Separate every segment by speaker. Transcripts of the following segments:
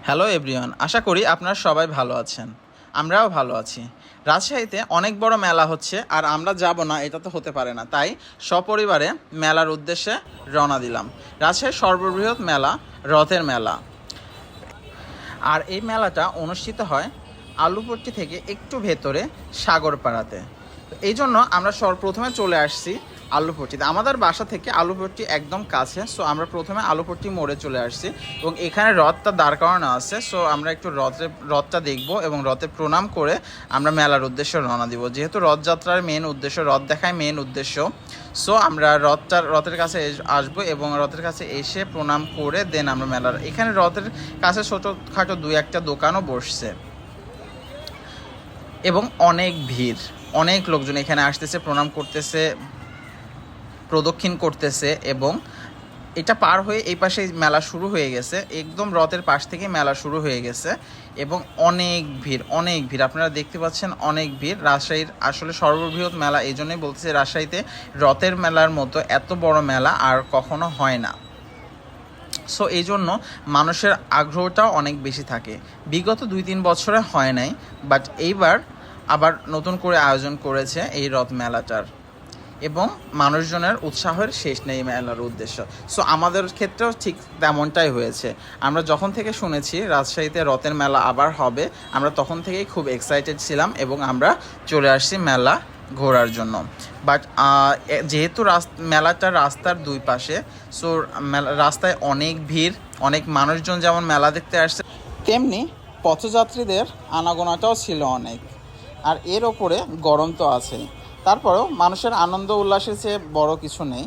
Speaker 1: Hello everyone, আশা করি আপনারা সবাই ভালো আছেন। আমরাও ভালো আছি। রাজশাহীতে অনেক বড় মেলা হচ্ছে, আর আমরা যাব না এটা তো হতে পারে না। তাই সপরিবারে মেলার উদ্দেশ্যে রওনা দিলাম। রাজশাহীর সর্ববৃহৎ মেলা রথের মেলা। আর এই মেলাটা অনুষ্ঠিত হয় আলুপট্টি থেকে একটু ভেতরে সাগরপাড়াতে। তো এই জন্য আমরা প্রথমে চলে আসছি আলুপট্টিতে। আমাদের বাসা থেকে আলুপট্টি একদম কাছে, সো আমরা প্রথমে আলুপট্টি মোড়ে চলে আসছি এবং এখানে রথটা দাঁড় করানো আছে। সো আমরা একটু রথটা দেখব এবং রথে প্রণাম করে আমরা মেলার উদ্দেশ্যে রওনা দিব। যেহেতু রথযাত্রার মেন উদ্দেশ্য, রথ দেখায় মেন উদ্দেশ্য, সো আমরা রথের কাছে আসবো এবং রথের কাছে এসে প্রণাম করে দেন আমরা মেলার এখানে রথের কাছে ছোটোখাটো দুই একটা দোকানও বসছে এবং অনেক ভিড়, অনেক লোকজন এখানে আসতেছে, প্রণাম করতেছে, প্রদক্ষিণ করতেছে। এবং এটা পার হয়ে এই পাশে মেলা শুরু হয়ে গেছে, একদম রথের পাশ থেকে মেলা শুরু হয়ে গেছে এবং অনেক ভিড়, অনেক ভিড় আপনারা দেখতে পাচ্ছেন, অনেক ভিড়। রাজশাহীর আসলে সর্ববৃহৎ মেলা, এই জন্যই বলতেছে রাজশাহীতে রথের মেলার মতো এত বড় মেলা আর কখনো হয় না। সো এই জন্য মানুষের আগ্রহটাও অনেক বেশি থাকে। বিগত 2-3 বছরে হয় নাই, বাট এইবার আবার নতুন করে আয়োজন করেছে এই রথ মেলাটার এবং মানুষজনের উৎসাহের শেষ নেই মেলার উদ্দেশ্য। সো আমাদের ক্ষেত্রেও ঠিক তেমনটাই হয়েছে। আমরা যখন থেকে শুনেছি রাজশাহীতে রথের মেলা আবার হবে, আমরা তখন থেকেই খুব এক্সাইটেড ছিলাম এবং আমরা চলে আসছি মেলা ঘোরার জন্য। বাট যেহেতু মেলাটার রাস্তার দুই পাশে, সো রাস্তায় অনেক ভিড়, অনেক মানুষজন যেমন মেলা দেখতে আসছে, তেমনি পথযাত্রীদের আনাগোনাটাও ছিল অনেক। আর এর ওপরে গরম তো আছেই, তারপরেও মানুষের আনন্দ উল্লাসের চেয়ে বড় কিছু নেই।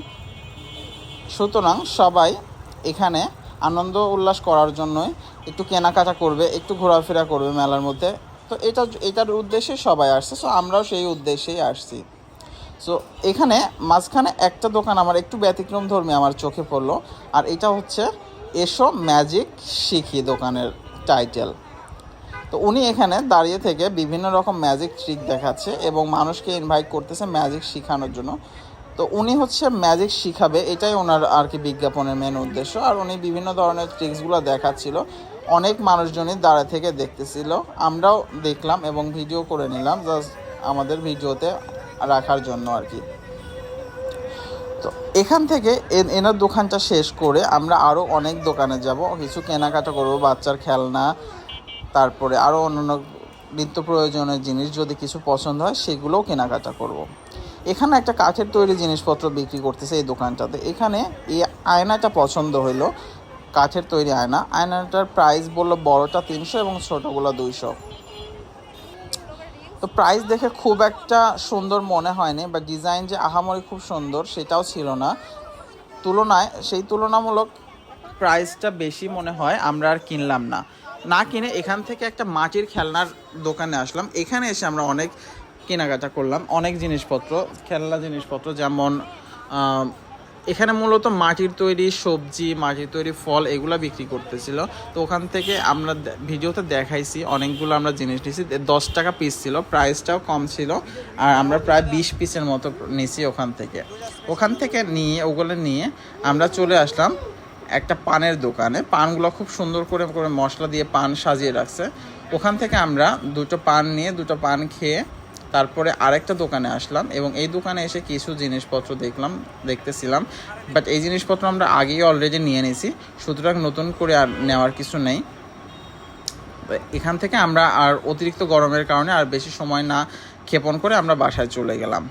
Speaker 1: সুতরাং সবাই এখানে আনন্দ উল্লাস করার জন্যই একটু কেনাকাটা করবে, একটু ঘোরাফেরা করবে মেলার মধ্যে। তো এটার উদ্দেশ্যে সবাই আসছে, সো আমরাও সেই উদ্দেশ্যেই আসছি। সো এখানে মাঝখানে একটা দোকান আমার একটু ব্যতিক্রম ধর্মী আমার চোখে পড়লো, আর এটা হচ্ছে এসো ম্যাজিক শিখি দোকানের টাইটেল। তো উনি এখানে দাঁড়িয়ে থেকে বিভিন্ন রকম ম্যাজিক ট্রিক দেখাচ্ছে এবং মানুষকে ইনভাইট করতেছে ম্যাজিক শেখানোর জন্য। তো উনি হচ্ছে ম্যাজিক শিখাবে, এটাই ওনার আর কি বিজ্ঞাপনের মেন উদ্দেশ্য। আর উনি বিভিন্ন ধরনের ট্রিক্সগুলো দেখাচ্ছিল, অনেক মানুষজনই দাঁড়িয়ে থেকে দেখতেছিল, আমরাও দেখলাম এবং ভিডিও করে নিলাম জাস্ট আমাদের ভিডিওতে রাখার জন্য আর কি। তো এখান থেকে এনার দোকানটা শেষ করে আমরা আরও অনেক দোকানে যাব, কিছু কেনাকাটা করব, বাচ্চার খেলনা, তারপরে আরও অন্যান্য নিত্য প্রয়োজনীয় জিনিস যদি কিছু পছন্দ হয় সেগুলোও কেনাকাটা করব। এখানে একটা কাঠের তৈরি জিনিসপত্র বিক্রি করতেছে এই দোকানটাতে। এখানে এই আয়নাটা পছন্দ হইলো, কাঠের তৈরি আয়নাটার প্রাইস বললো বড়টা 300 এবং ছোটোগুলো 200। তো প্রাইস দেখে খুব একটা সুন্দর মনে হয়নি, বা ডিজাইন যে আহামরি খুব সুন্দর সেটাও ছিল না। সেই তুলনামূলক প্রাইসটা বেশি মনে হয়, আমরা আর কিনলাম না কিনে এখান থেকে একটা মাটির খেলনার দোকানে আসলাম। এখানে এসে আমরা অনেক কেনাকাটা করলাম, অনেক জিনিসপত্র, খেলনা জিনিসপত্র, যেমন এখানে মূলত মাটির তৈরি সবজি, মাটির তৈরি ফল এগুলো বিক্রি করতেছিল। তো ওখান থেকে আমরা ভিডিওতে দেখাইছি অনেকগুলো আমরা জিনিস নিয়েছি, 10 টাকা পিস ছিল, প্রাইসটাও কম ছিল। আর আমরা প্রায় 20 পিসের মতো নিয়েছি ওখান থেকে ওগুলো নিয়ে আমরা চলে আসলাম একটা পানের দোকানে। পানগুলো খুব সুন্দর করে মশলা দিয়ে পান সাজিয়ে রাখছে। ওখান থেকে আমরা 2টো পান নিয়ে 2টো পান খেয়ে তারপরে আরেকটা দোকানে আসলাম এবং এই দোকানে এসে কিছু জিনিসপত্র দেখতেছিলাম। বাট এই জিনিসপত্র আমরা আগেই অলরেডি নিয়ে নিয়েছি, সুতরাং নতুন করে আর নেওয়ার কিছু নেই। এখান থেকে আমরা আর অতিরিক্ত গরমের কারণে আর বেশি সময় না ক্ষেপণ করে আমরা বাসায় চলে গেলাম।